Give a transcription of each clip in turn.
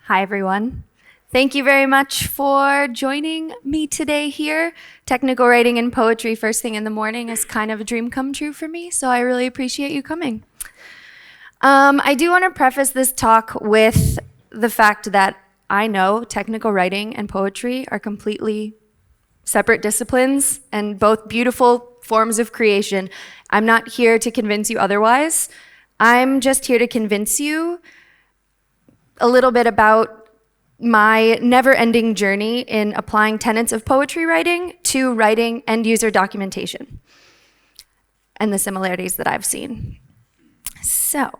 Hi, everyone. Thank you very much for joining me today here. Technical writing and poetry first thing in the morning is kind of a dream come true for me, so I really appreciate you coming. I do want to preface this talk with the fact that I know technical writing and poetry are completely separate disciplines and both beautiful forms of creation. I'm not here to convince you otherwise. I'm just here to convince you a little bit about my never-ending journey in applying tenets of poetry writing to writing end-user documentation and the similarities that I've seen. So,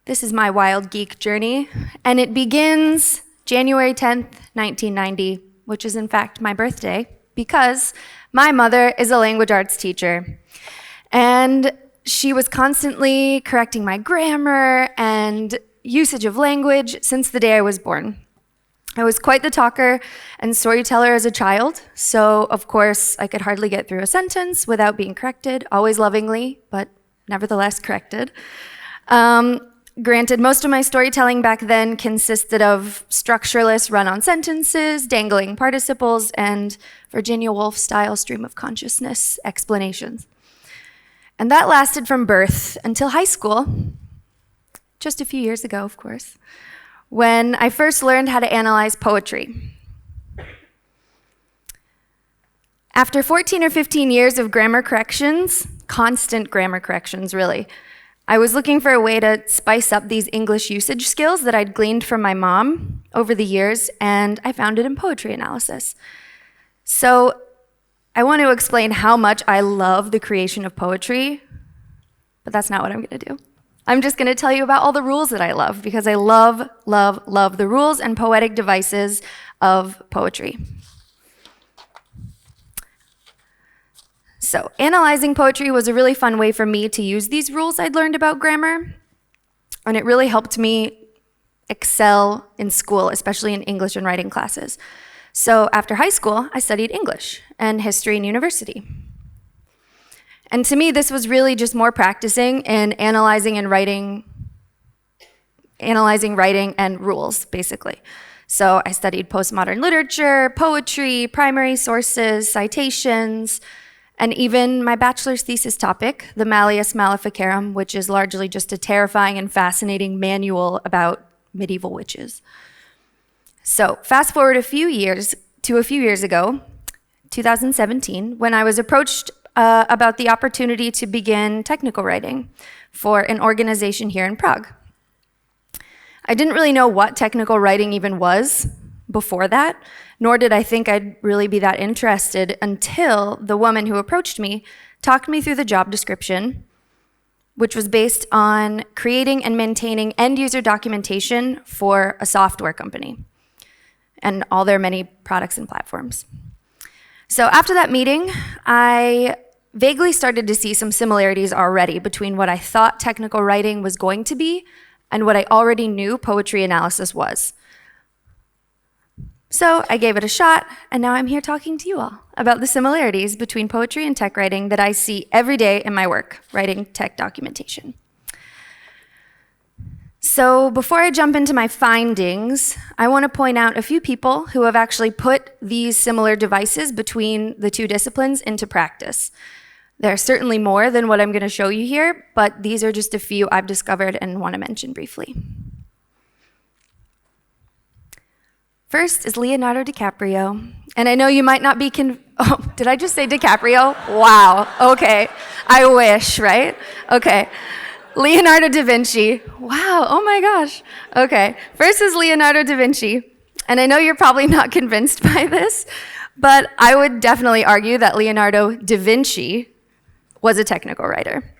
this is my wild geek journey, and it begins January 10th, 1990, which is in fact my birthday, because my mother is a language arts teacher. And she was constantly correcting my grammar and usage of language since the day I was born. I was quite the talker and storyteller as a child, so of course I could hardly get through a sentence without being corrected, always lovingly, but nevertheless corrected. Granted, most of my storytelling back then consisted of structureless run-on sentences, dangling participles, and Virginia Woolf-style stream of consciousness explanations. And that lasted from birth until high school, just a few years ago, of course, when I first learned how to analyze poetry. After 14 or 15 years of grammar corrections, constant grammar corrections, really, I was looking for a way to spice up these English usage skills that I'd gleaned from my mom over the years, and I found it in poetry analysis. So I want to explain how much I love the creation of poetry, but that's not what I'm going to do. I'm just going to tell you about all the rules that I love, because I love, love, love the rules and poetic devices of poetry. So, analyzing poetry was a really fun way for me to use these rules I'd learned about grammar, and it really helped me excel in school, especially in English and writing classes. So after high school, I studied English and history in university. And to me, this was really just more practicing in analyzing, writing, and rules, basically. So I studied postmodern literature, poetry, primary sources, citations, and even my bachelor's thesis topic, the Malleus Maleficarum, which is largely just a terrifying and fascinating manual about medieval witches. So fast forward a few years ago, 2017, when I was approached about the opportunity to begin technical writing for an organization here in Prague. I didn't really know what technical writing even was before that, nor did I think I'd really be that interested until the woman who approached me talked me through the job description, which was based on creating and maintaining end-user documentation for a software company and all their many products and platforms. So after that meeting, I vaguely started to see some similarities already between what I thought technical writing was going to be and what I already knew poetry analysis was. So I gave it a shot, and now I'm here talking to you all about the similarities between poetry and tech writing that I see every day in my work, writing tech documentation. So before I jump into my findings, I want to point out a few people who have actually put these similar devices between the two disciplines into practice. There are certainly more than what I'm going to show you here, but these are just a few I've discovered and want to mention briefly. First is Leonardo DiCaprio. And I know you might not be oh, did I just say DiCaprio? Wow, okay. I wish, right? Okay. Leonardo da Vinci. Wow, oh my gosh. Okay, first is Leonardo da Vinci. And I know you're probably not convinced by this, but I would definitely argue that Leonardo da Vinci was a technical writer.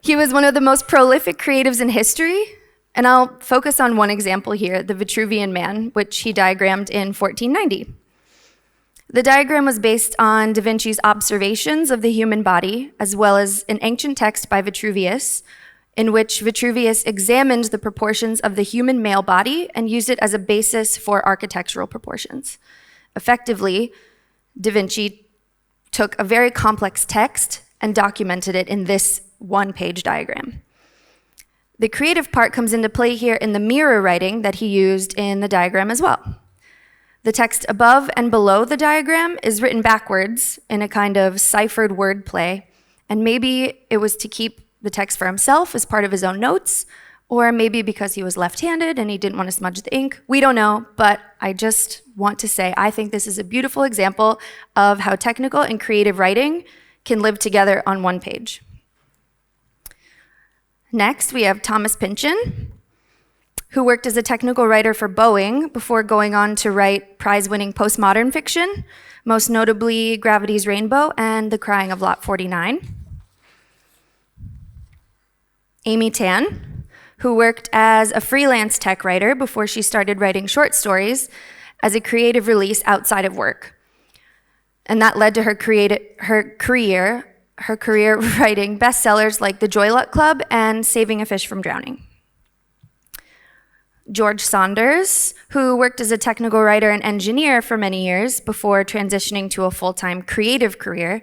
He was one of the most prolific creatives in history, and I'll focus on one example here, the Vitruvian Man, which he diagrammed in 1490. The diagram was based on Da Vinci's observations of the human body, as well as an ancient text by Vitruvius, in which Vitruvius examined the proportions of the human male body and used it as a basis for architectural proportions. Effectively, Da Vinci took a very complex text and documented it in this one-page diagram. The creative part comes into play here in the mirror writing that he used in the diagram as well. The text above and below the diagram is written backwards in a kind of ciphered wordplay, and maybe it was to keep the text for himself as part of his own notes, or maybe because he was left-handed and he didn't want to smudge the ink. We don't know, but I just want to say I think this is a beautiful example of how technical and creative writing can live together on one page. Next, we have Thomas Pynchon, who worked as a technical writer for Boeing before going on to write prize-winning postmodern fiction, most notably Gravity's Rainbow and The Crying of Lot 49. Amy Tan, who worked as a freelance tech writer before she started writing short stories as a creative release outside of work. And that led to her career writing bestsellers like The Joy Luck Club and Saving a Fish from Drowning. George Saunders, who worked as a technical writer and engineer for many years before transitioning to a full-time creative career,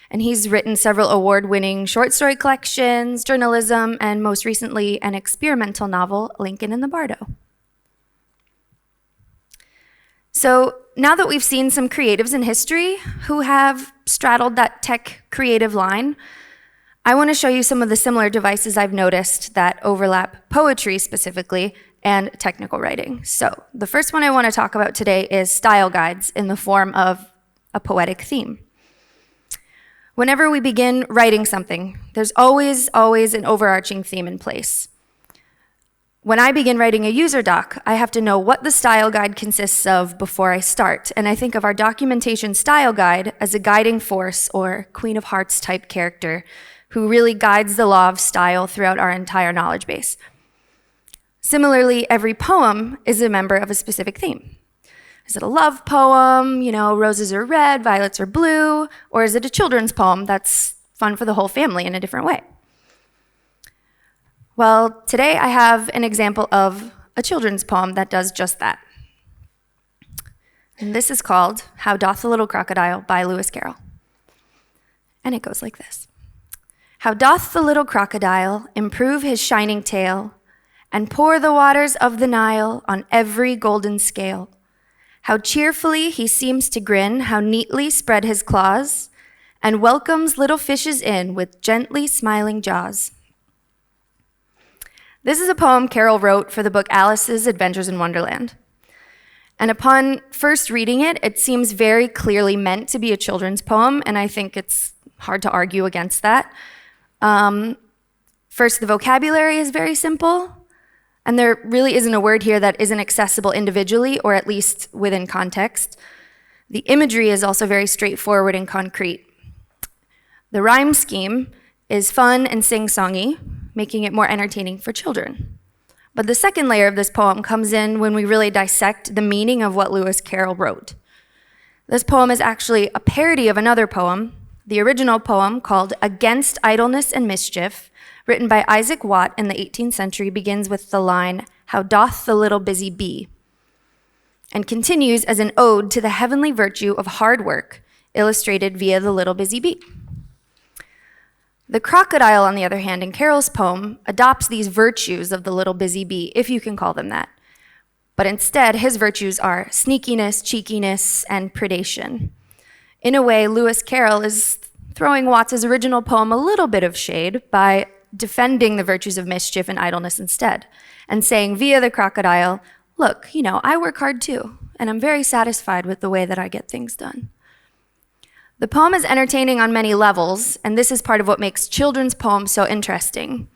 and he's written several award-winning short story collections, journalism, and most recently an experimental novel, Lincoln and the Bardo. So now that we've seen some creatives in history who have straddled that tech creative line, I want to show you some of the similar devices I've noticed that overlap poetry specifically and technical writing. So the first one I want to talk about today is style guides in the form of a poetic theme. Whenever we begin writing something, there's always an overarching theme in place. When I begin writing a user doc, I have to know what the style guide consists of before I start, and I think of our documentation style guide as a guiding force or Queen of Hearts type character who really guides the law of style throughout our entire knowledge base. Similarly, every poem is a member of a specific theme. Is it a love poem, roses are red, violets are blue, or is it a children's poem that's fun for the whole family in a different way? Well, today I have an example of a children's poem that does just that. And this is called How Doth the Little Crocodile by Lewis Carroll. And it goes like this. How doth the little crocodile improve his shining tail and pour the waters of the Nile on every golden scale. How cheerfully he seems to grin, how neatly spread his claws, and welcomes little fishes in with gently smiling jaws. This is a poem Carroll wrote for the book Alice's Adventures in Wonderland. And upon first reading it, it seems very clearly meant to be a children's poem, and I think it's hard to argue against that. First, the vocabulary is very simple, and there really isn't a word here that isn't accessible individually, or at least within context. The imagery is also very straightforward and concrete. The rhyme scheme is fun and sing-songy, making it more entertaining for children. But the second layer of this poem comes in when we really dissect the meaning of what Lewis Carroll wrote. This poem is actually a parody of another poem, the original poem called Against Idleness and Mischief, written by Isaac Watt in the 18th century, begins with the line, How doth the little busy bee? And continues as an ode to the heavenly virtue of hard work, illustrated via the little busy bee. The crocodile, on the other hand, in Carroll's poem, adopts these virtues of the little busy bee, if you can call them that. But instead, his virtues are sneakiness, cheekiness, and predation. In a way, Lewis Carroll is throwing Watts' original poem a little bit of shade by defending the virtues of mischief and idleness instead, and saying via the crocodile, look, I work hard too, and I'm very satisfied with the way that I get things done. The poem is entertaining on many levels, and this is part of what makes children's poems so interesting.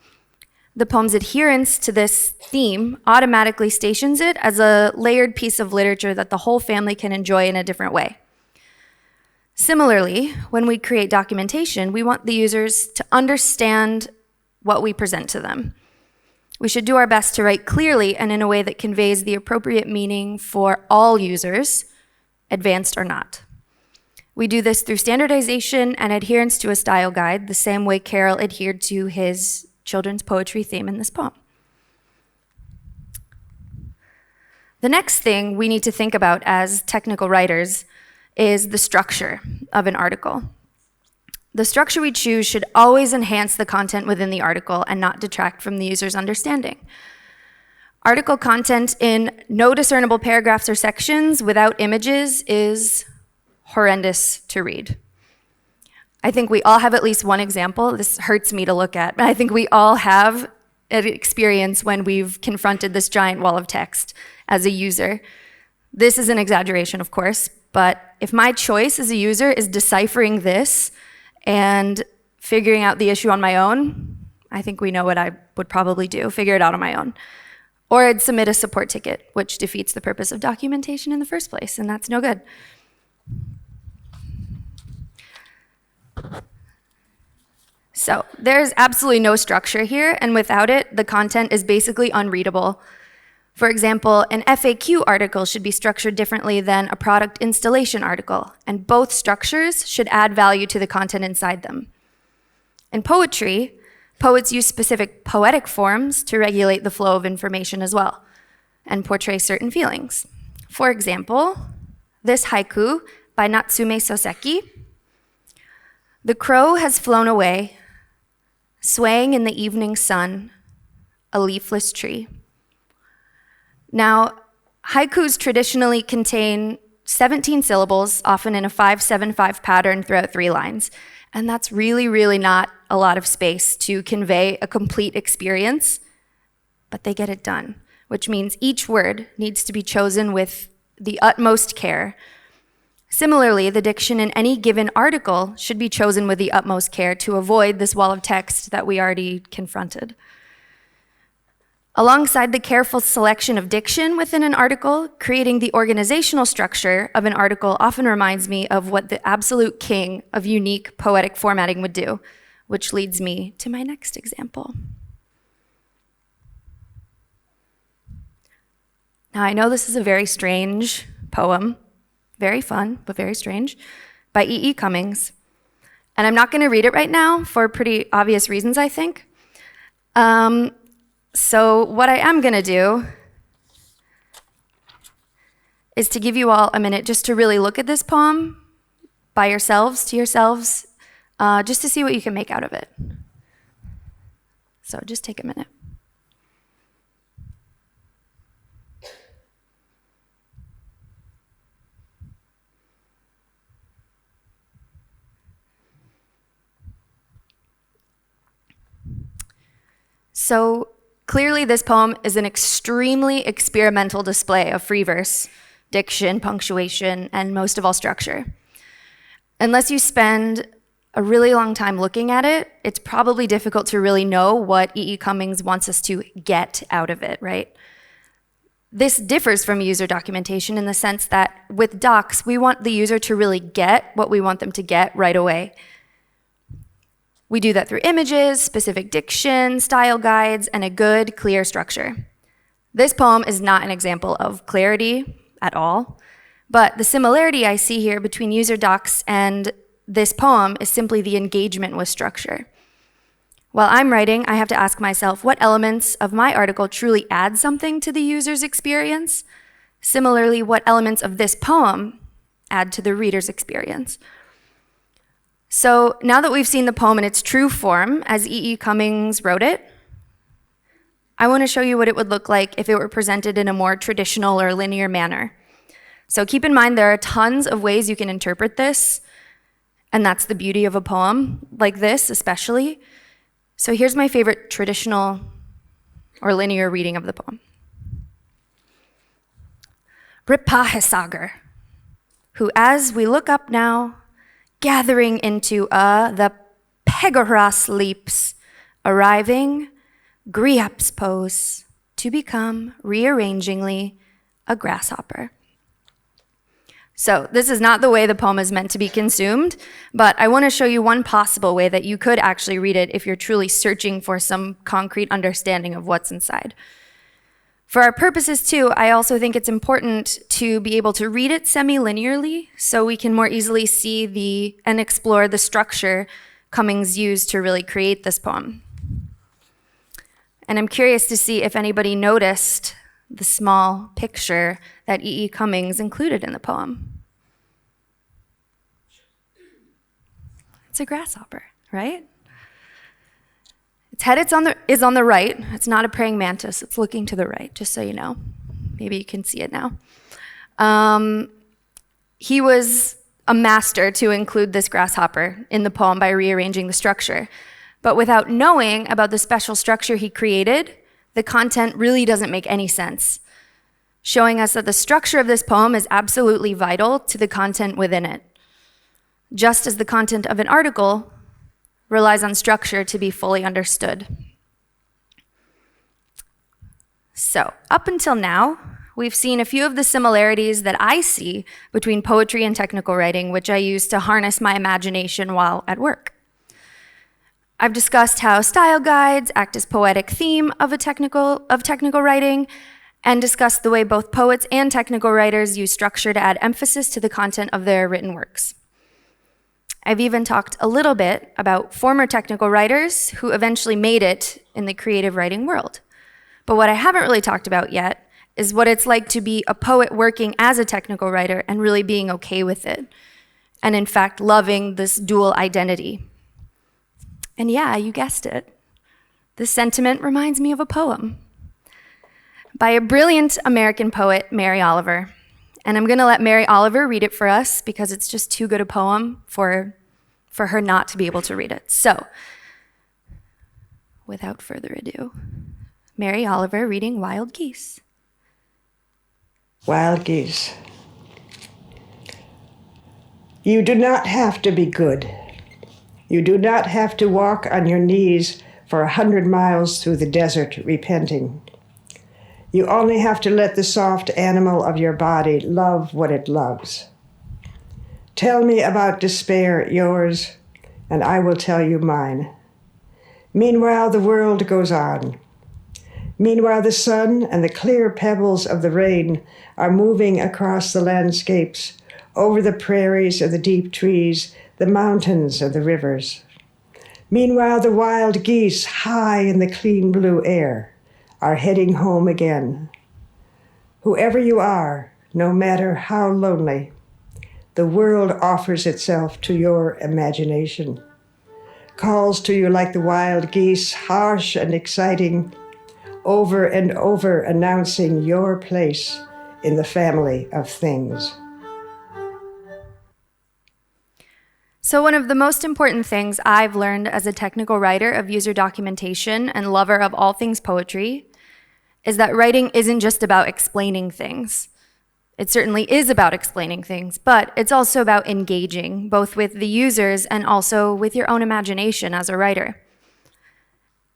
The poem's adherence to this theme automatically stations it as a layered piece of literature that the whole family can enjoy in a different way. Similarly, when we create documentation, we want the users to understand what we present to them. We should do our best to write clearly and in a way that conveys the appropriate meaning for all users, advanced or not. We do this through standardization and adherence to a style guide, the same way Carroll adhered to his children's poetry theme in this poem. The next thing we need to think about as technical writers is the structure of an article. The structure we choose should always enhance the content within the article and not detract from the user's understanding. Article content in no discernible paragraphs or sections without images is horrendous to read. I think we all have at least one example. This hurts me to look at, but I think we all have an experience when we've confronted this giant wall of text as a user. This is an exaggeration, of course, but if my choice as a user is deciphering this and figuring out the issue on my own, I think we know what I would probably do, figure it out on my own. Or I'd submit a support ticket, which defeats the purpose of documentation in the first place, and that's no good. So there's absolutely no structure here, and without it, the content is basically unreadable. For example, an FAQ article should be structured differently than a product installation article, and both structures should add value to the content inside them. In poetry, poets use specific poetic forms to regulate the flow of information as well, and portray certain feelings. For example, this haiku by Natsume Soseki: "The crow has flown away, swaying in the evening sun, a leafless tree." Now, haikus traditionally contain 17 syllables, often in a 5-7-5 pattern throughout 3 lines. And that's really, really not a lot of space to convey a complete experience, but they get it done, which means each word needs to be chosen with the utmost care. Similarly, the diction in any given article should be chosen with the utmost care to avoid this wall of text that we already confronted. Alongside the careful selection of diction within an article, creating the organizational structure of an article often reminds me of what the absolute king of unique poetic formatting would do, which leads me to my next example. Now, I know this is a very strange poem, very fun, but very strange, by E.E. Cummings. And I'm not going to read it right now for pretty obvious reasons, I think. So what I am going to do is to give you all a minute just to really look at this poem by yourselves, to yourselves, just to see what you can make out of it. So just take a minute. So clearly, this poem is an extremely experimental display of free verse, diction, punctuation, and most of all, structure. Unless you spend a really long time looking at it, it's probably difficult to really know what E.E. Cummings wants us to get out of it, right? This differs from user documentation in the sense that with docs, we want the user to really get what we want them to get right away. We do that through images, specific diction, style guides, and a good, clear structure. This poem is not an example of clarity at all, but the similarity I see here between user docs and this poem is simply the engagement with structure. While I'm writing, I have to ask myself what elements of my article truly add something to the user's experience. Similarly, what elements of this poem add to the reader's experience. So now that we've seen the poem in its true form, as E.E. Cummings wrote it, I want to show you what it would look like if it were presented in a more traditional or linear manner. So keep in mind there are tons of ways you can interpret this, and that's the beauty of a poem like this especially. So here's my favorite traditional or linear reading of the poem. Ripahesagar, who as we look up now, gathering into the Pegasus leaps, arriving, Griops pose, to become, rearrangingly, a grasshopper. So this is not the way the poem is meant to be consumed, but I want to show you one possible way that you could actually read it if you're truly searching for some concrete understanding of what's inside. For our purposes too, I also think it's important to be able to read it semi-linearly so we can more easily see and explore the structure Cummings used to really create this poem. And I'm curious to see if anybody noticed the small picture that E.E. Cummings included in the poem. It's a grasshopper, right? Its head is on the right. It's not a praying mantis. It's looking to the right, just so you know. Maybe you can see it now. He was a master to include this grasshopper in the poem by rearranging the structure. But without knowing about the special structure he created, the content really doesn't make any sense, showing us that the structure of this poem is absolutely vital to the content within it, just as the content of an article relies on structure to be fully understood. So, up until now, we've seen a few of the similarities that I see between poetry and technical writing, which I use to harness my imagination while at work. I've discussed how style guides act as poetic theme of technical writing, and discussed the way both poets and technical writers use structure to add emphasis to the content of their written works. I've even talked a little bit about former technical writers who eventually made it in the creative writing world. But what I haven't really talked about yet is what it's like to be a poet working as a technical writer and really being okay with it, and in fact loving this dual identity. And yeah, you guessed it. This sentiment reminds me of a poem by a brilliant American poet, Mary Oliver. And I'm gonna let Mary Oliver read it for us because it's just too good a poem for her not to be able to read it. So, without further ado, Mary Oliver reading Wild Geese. Wild geese. You do not have to be good. You do not have to walk on your knees for 100 miles through the desert repenting. You only have to let the soft animal of your body love what it loves. Tell me about despair, yours, and I will tell you mine. Meanwhile, the world goes on. Meanwhile, the sun and the clear pebbles of the rain are moving across the landscapes, over the prairies and the deep trees, the mountains and the rivers. Meanwhile, the wild geese, high in the clean blue air, are heading home again. Whoever you are, no matter how lonely, the world offers itself to your imagination, calls to you like the wild geese, harsh and exciting, over and over announcing your place in the family of things. So one of the most important things I've learned as a technical writer of user documentation and lover of all things poetry is that writing isn't just about explaining things. It certainly is about explaining things, but it's also about engaging, both with the users and also with your own imagination as a writer.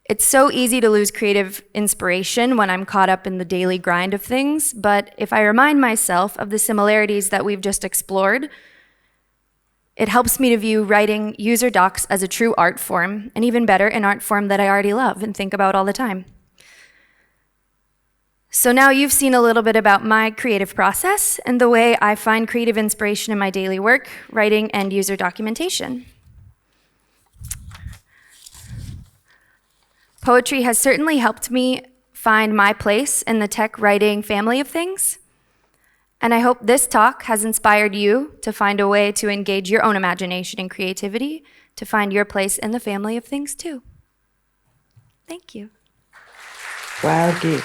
It's so easy to lose creative inspiration when I'm caught up in the daily grind of things, but if I remind myself of the similarities that we've just explored, it helps me to view writing user docs as a true art form, and even better, an art form that I already love and think about all the time. So now you've seen a little bit about my creative process and the way I find creative inspiration in my daily work, writing, and user documentation. Poetry has certainly helped me find my place in the tech writing family of things. And I hope this talk has inspired you to find a way to engage your own imagination and creativity to find your place in the family of things too. Thank you. Wild geese.